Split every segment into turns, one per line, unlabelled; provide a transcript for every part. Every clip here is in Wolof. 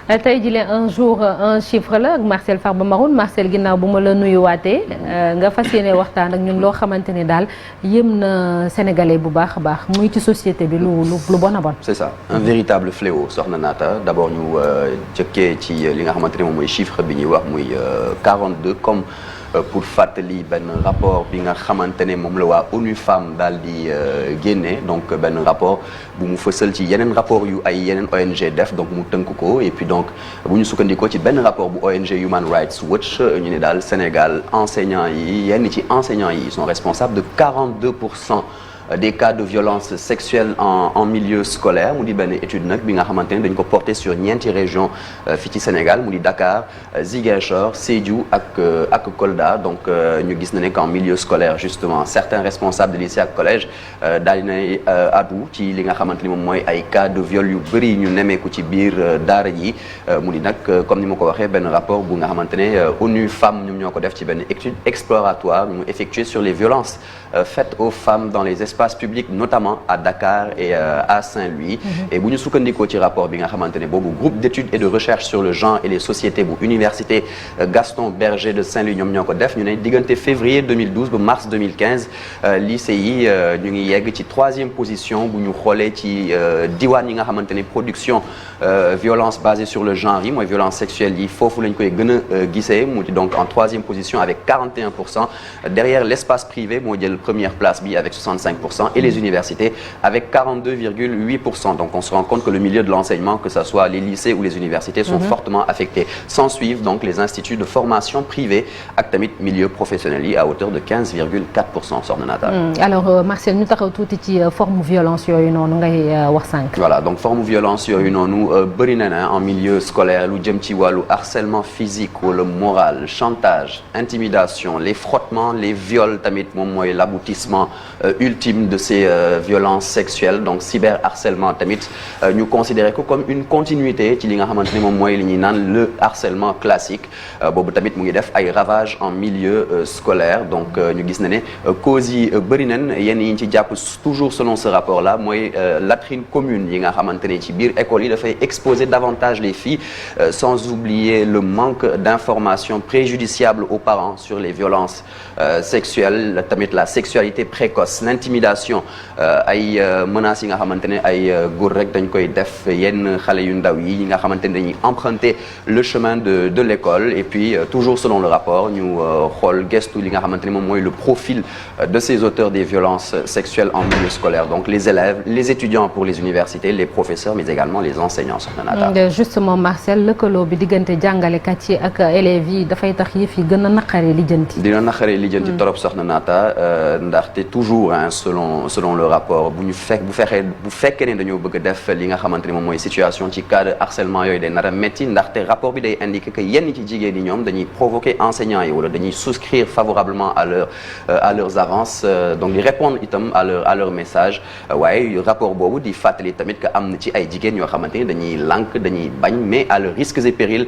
tey jii un jour un chiffre la ak Marcel Farba Maroun Marcel ginnaaw bu ma la nuyuwaatee nga fas yéene waxtaan ak ñun loo xamante ne daal yëm na sénégalais bu baax a baax muy ci société bi lu bon a bon.
c'est ça un véritable fléau soxna Naata d'abord ñu jëkkee ci li nga xamante ne moom mooy chiffre bi ñuy wax muy 42 comme. Pour fàttali benn rapport bi nga xamante ne moom la waa ONU Femmes daal di génne donc benn rapport bu mu fësal ci yeneen rapport yu ay yeneen ONG def donc mu tënk ko et puis donc bu ñu sukkandikoo ci benn rapport bu ONG Human Rights Watch ñu ne daal Sénégal enseignants yi yenn ci enseignants yi sont responsables de 42% des cas de violence sexuelle en milieu scolaire mu di benn étude nag bi nga xamante ne dañ ko porté sur ñeenti région fii ci Sénégal mu di Dakar Ziguinchor Sédhiou ak Kolda donc ñu gis na ne qu'en milieu scolaire justement certains responsables de lycée ak collège daal di nay addu ci li nga xamante ni moom mooy ay cas de viol yu bëri ñu nemeeku ci biir daara ji mu di nag comme ni ma ko waxee benn rapport bu nga xamante ne ONU Femmes ñoom ñoo ko def ci benn étude exploratoire ñu effectué sur les violences faites aux femmes dans les espaces publics notamment à Dakar et à Saint-Louis et bu ñu sukkandikoo ci rapport bi nga xamante ne boobu groupe d'études et de recherche sur le genre et les sociétés bu université Gaston Berger de Saint-Louis ñoom ñoo ko def ñu ne diggante février 2012 ba mars 2015 lycée yi ñu ngi yegg ci 3e position bu ñu xoolee ci diwaan yi nga xamante ne production violence basée sur le genre yi mooy violence sexuelle yi foofu lañ koy gën a gisee mu di donc en 3e position avec 41% derrière l'espace privé moo jël première place bi avec 65% et les universités avec 42,8%. Donc on se rend compte que le milieu de l'enseignement, que ce soit les lycées ou les universités, sont fortement affectés. S'en suivent donc les instituts de formation privés ak tamit milieu professionnel yi à hauteur de 15,4% Soxna Naata.
Alors Marcel ñu taxaw tuuti ci forme violence yooyu noonu ngay wax sànq.
Voilà donc forme violence yooyu noonu bëri na en milieu scolaire lu jëm ci wàllu harcèlement physique wala moral, chantage, intimidation, les frottements, les viols tamit moom mooy l'aboutissement ultime de ces violences sexuelles donc cyberharcèlement tamit ñu considérer ko comme une continuité ci li nga xamante ne moom mooy li ñuy naan le harcèlement classique boobu tamit mu ngi def ay ravages en milieu scolaire donc ñu gis na ne causes yi bëri nañ yenn yi ñu ci jàpp toujours selon ce rapport là mooy latrines communes yi nga xamante ne ci biir école yi dafay exposer davantage les filles sans oublier le manque d'informations préjudiciables aux parents sur les violences sexuelles tamit la sexualité précoce l'intimidation ay menaces yi nga xamante ne ay góor rek dañ koy def yenn xale yu ndaw yi nga xamante ne dañuy emprunter le chemin de l'école et puis toujours selon le rapport ñu xool gestu li nga xamante ne moom mooy le profil de ces auteurs des violences sexuelles en milieu scolaire donc les élèves les étudiants pour les universités les professeurs mais également les enseignants soxna Naata.
Justement Marcel lëkkaloo bi diggante jàngalekat yi ak élèves yi dafay tax yëf yi gën a naqaree lijjanti.
dina naqaree lijjanti torop soxna Naata ndaxte toujours selon le rapport bu fekkee ne dañoo bëgg a def li nga xamante ne moom mooy situation ci cas de harcèlement yooyu day nar a métti ndaxte rapport bi day indiquer que yenn ci jigéen ñi ñoom dañuy provoquer enseignants yi wala dañuy souscrire favorablement à leurs avances donc di répondre itam à leur message waaye rapport boobu di fàttali tamit que am na ci ay jigéen yoo xamante ni dañuy lànk dañuy bañ mais à leurs risques et périls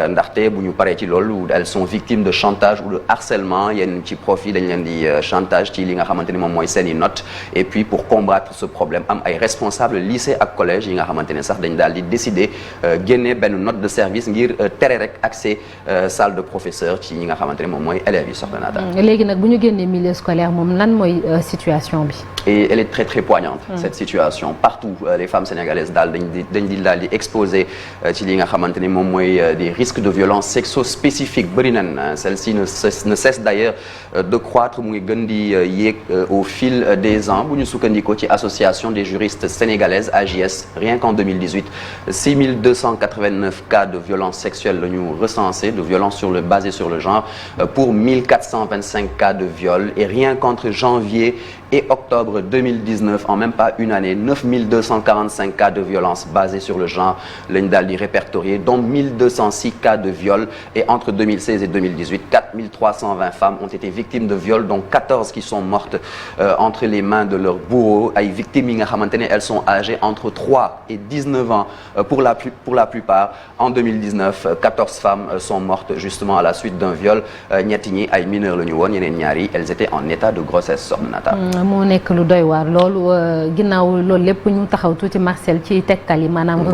ndaxte bu ñu paree ci loolu elles sont victimes de chantage ou de harcèlement yenn ci profit dañ leen di chantage ci li nga xamante ni moom mooy seeni notes et puis pour combattre ce problème am ay responsables lycée ak collège yi nga xamante ne sax dañ daal di décider génne benn note de service ngir tere rek accès salle de professeur ci ñi nga xamante ne moom mooy élèves yi soxna Naata.
léegi nag bu ñu génnee milieu scolaire moom lan mooy situation bi.
et elle est très très poignante cette situation partout les femmes sénégalaises daal dañ di exposées ci li nga xamante ne moom mooy des risques de violence sexo-spécifiques bëri nañ celle-ci ne cesse d'ailleurs de croître mu ngi gën di yéeg au fil des ans bu ñu sukkandikoo ci association des juristes sénégalaises AJS rien qu'en 2018 6289 cas de violence sexuelle la ñu recensé de violence basée sur le genre pour 1425 cas de viol et rien qu'entre janvier et octobre 2019 en même pas une année 9245 cas de violence basés sur le genre lañ daal di répertorier dont 1206 cas de viol et entre 2016 et 2018 4320 femmes ont été victimes de viol, dont 14 qui sont mortes entre les mains de leurs bourreaux. Ay victimes yi nga xamante ne elles sont âgées entre 3 et 19 ans pour la plupart. En 2019, 14 femmes sont mortes justement à la suite d'un viol. ñetti ñi ay mineurs la ñu woon, ñeneen ñaari elles étaient en état de grossesse, soxna Nata.
moo nekk lu doy waar loolu ginnaaw loolu lépp ñu taxaw tuuti Marcel ci tegtal yi maanaam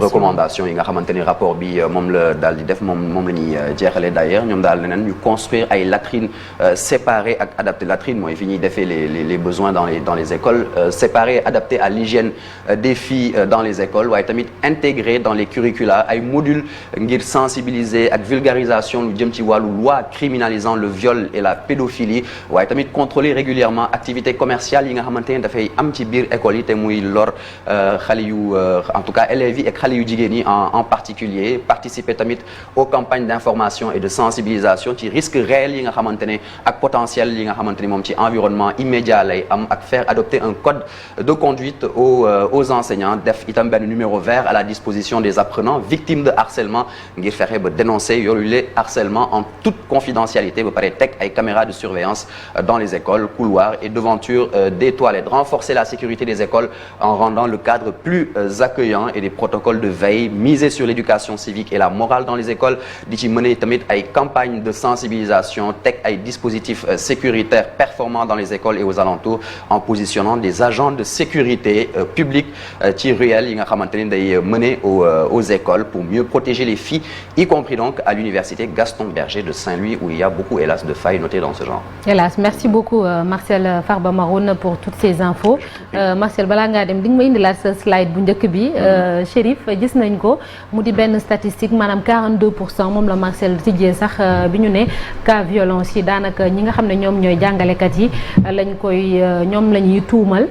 recommandation
yi nga xamante ni rapport bi moom la daal di def moom la ñuy jeexale d'ailleurs ñoom daal neneen ñu construire ay latrines séparées ak adaptées. Latrines mooy fi ñuy defee les besoins dans les écoles, séparées, adaptées à l'hygiène des filles dans les écoles, waaye tamit intégrées dans les curricula ay modules ngir sensibiliser ak vulgarisation lu jëm ci wàllu loi criminalisant le viol et la pédophilie, waaye tamit contrôler régulièrement activités commerciales yi nga xamante ne dafay am ci biir école yi te muy lor xale yu en tout cas élèves yi ak xale yu jigéen yi en particulier. Participer tamit aux campagnes d'information et de sensibilisation ci risques réels yi nga xamante ne ak potentiel yi nga xamante ne moom ci environnement immédiat lay am, ak faire adopter un code de conduite aux enseignants. Def itam benn numéro vert à la disposition des apprenants victimes de harcèlement ngir fexe ba dénoncer yooyu les harcèlements en toute confidentialité, ba pare teg ay caméras de surveillance dans les écoles, couloirs et devanture des toilettes. Renforcer la sécurité des écoles en rendant le cadre plus accueillant et des protocoles de veille. Miser sur l'éducation civique et la morale dans les écoles, di ci mener tamit ay campagnes de sensibilisation, teg ay dispositifs sécuritaires performants dans les écoles et aux alentours en positionnant des agents de sécurité publique ci ruelle yi nga xamante ne day mener aux écoles pour mieux protéger les filles, y compris donc à l'université Gaston Berger de Saint-Louis où il y a beaucoup hélas de failles notées dans ce genre.
Hélas, merci beaucoup Marcel Farba Maroun pour toutes ces infos. Marcel balaa ngaa dem di nga ma indilaat sa slide bu njëkk bi. Chérif gis nañ ko mu di benn statistique maanaam 42% moom la Marcel tijjee sax bi ñu ne cas violence yi daanaka ñi nga xam ne ñoom ñooy jàngalekat yi ñoom la ñuy tuumal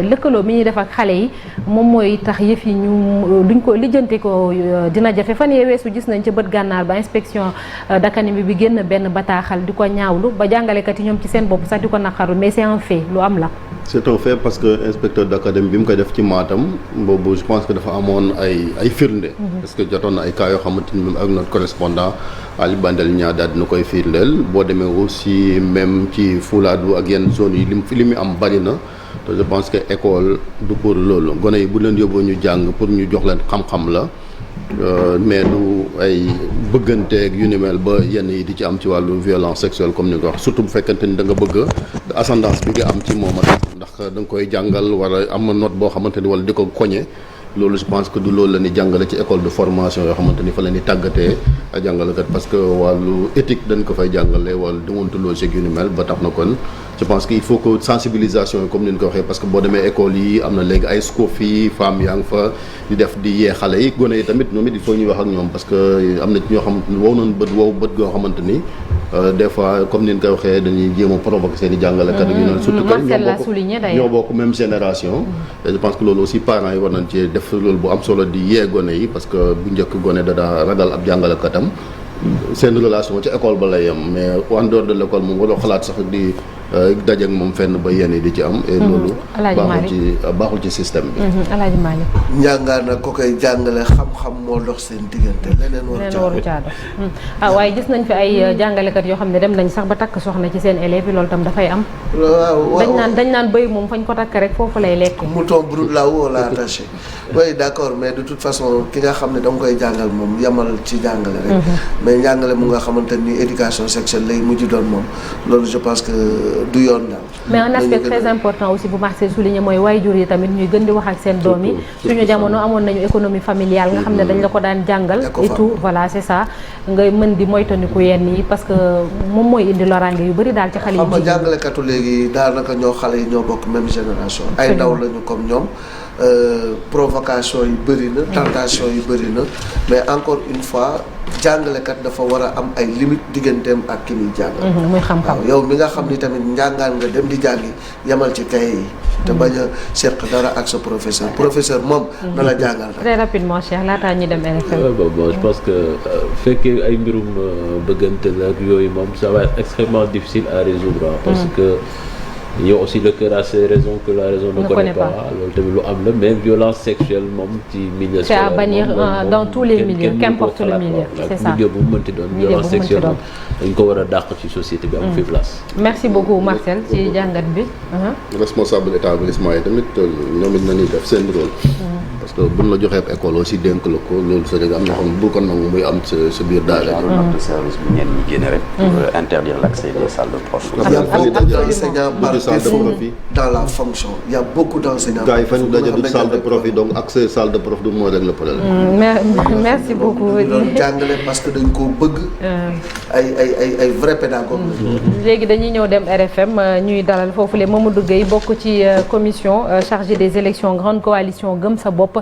lëkkaloo mi ñuy def ak xale yi moom mooy tax yëf yi ñu duñ ko lijjanti ko dina jafe. fan yee weesu gis nañ ca bët gànnaar ba inspection d'académie bi génn benn bataaxal di ko ñaawlu ba jàngalekat yi ñoom ci seen bopp sax di ko naqaru, mais c'est un fait lu am la.
c'est un fait parce que inspecteur d'académie bi mu koy def ci Matam boobu je pense que dafa amoon ay firnde. parce que jotoon na ay cas yoo xamante ni même ak notre correspondant Ali Bandel ñaa daal dina koy firndeel. boo demee aussi même ci Fouladou ak yenn zones yi li mu am bari na te je pense que école du pour loolu gone yi bu leen yóbboo ñu jàng pour ñu jox leen xam-xam la. mais du ay bëgganteeg yu ni mel ba yenn yi di ci am ci wàllu violence sexuelle comme ni nga wax surtout bu fekkente ni da nga bëgg ascendance bi nga am ci moom ndax da nga koy jàngal wala am note boo xamante ni wala di ko koñe loolu je pense que du loolu la ni jàngale ci école de formation yoo xamante ni fa la ni tàggatee a jàngalekat parce que wàllu éthique dañ ko fay jàngale wala déontologique yu ni mel ba tax na kon je pense que il faut que sensibilisation yi comme ni ñu ko waxee parce que boo demee école yi am na léegi ay SCOF yi femmes yaa ngi fa di def di yee xale yi gone yi tamit ñoom it il faut ñuy wax ak ñoom parce que am na ci ñoo xamante ni wow noonu bët goo xamante ni des fois comme ni ñu koy waxee dañuy jéem a provoquer seen i jàngalekat yu noonu surtout que ñoo bokk même génération et je pense que loolu aussi parents yi war nañ ci def loolu bu am solo di yee gone yi parce que bu njëkk gone da daa ragal ab jàngalekatam seen relation ci école ba lay yem mais en dehors de l'école moom waroo xalaat sax di daje ak moom fenn ba yenn di ci am. et loolu baaxul ci système bi.
Alaaji Malick.
njàngaan nag ko koy jàngale xam-xam moo dox seen diggante leneen waru caa dox.
waaye gis nañ fi ay jàngalekat yoo xam ne dem nañ sax ba takk soxna ci seen élèves yi loolu tam dafay am.
waaw
dañ naan bëy moom fañ ko takk rek foofu lay lekk.
mouton brut là-haut la attaché. oui d'accord mais de toute façon ki nga xam ne danga koy jàngal moom yamal ci jàngale rek. mais njàngale mu nga xamante ni éducation sexuelle lay mujj doon moom loolu je pense que du yoon daal.
mais un aspect très important aussi bu Marcel souligné mooy waajur yi tamit ñuy gën di wax ak seen doom yi suñu jamono amoon nañu économie familiale nga xam ne dañ la ko daan jàngal et tout voilà c'est ça nga mën di moytandiku yenn yi parce que moom mooy indi loraange yu bëri daal ci xale yi.
xam nga jàngalekatu léegi daanaka ñoo xale yi ñoo bokk même génération. ay ndaw lañu comme ñoom. provocation yi bëri na tentation yi bëri na mais encore une fois jàngalekat dafa war a am ay limite digganteem ak ki muy jàng.
muy xam-xam
yow mi nga xam ni tamit njàngaan nga dem di jàngi yamal ci kay yi. te bañ a seq dara ak sa professeur moom. na la jàngal rek.
très rapidement Cheikh laataa ñu dem RFM.
bon je pense que fekkee ay mbirum bëggante la ak yooyu moom ça va être extrêmement difficile à résoudre. parce que yow aussi le cœur a ses raisons que la raison ne connaît pas loolu tamit lu am la mais violence sexuelle moom ci milieu
c'est à bannir dans tous les milieux qu'importe le milieu c'est ça
milieu bu mu mënti doon violence sexuelle moom dañ ko war a dàq ci société bi am fi place
merci beaucoup Marcel ci jàngat bi
responsable établissement yi tamit ñoom it nañuy def seen rôle parce que buñ la joxee école aussi dénk la ko loolu Sénégal am na xam bu ko nangu muy am sa biir daara
note de service bu ñenn ñi génne rek pour interdire l'accès des salles de prof.
Il y a beaucoup d'enseignants par défaut dans la fonction. Il y a beaucoup d'enseignants.
gars yi fa ñu daje du salle de prof yi donc accès salle de prof du moo rek le problème.
merci beaucoup.
doon jàngale parce que dañ koo bëgg. ay vrai pédagogue.
léegi dañuy ñëw dem RFM ñuy dalal foofu le Mamadou Gueye bokk ci commission chargée des élections grande coalition Gëm sa bopp.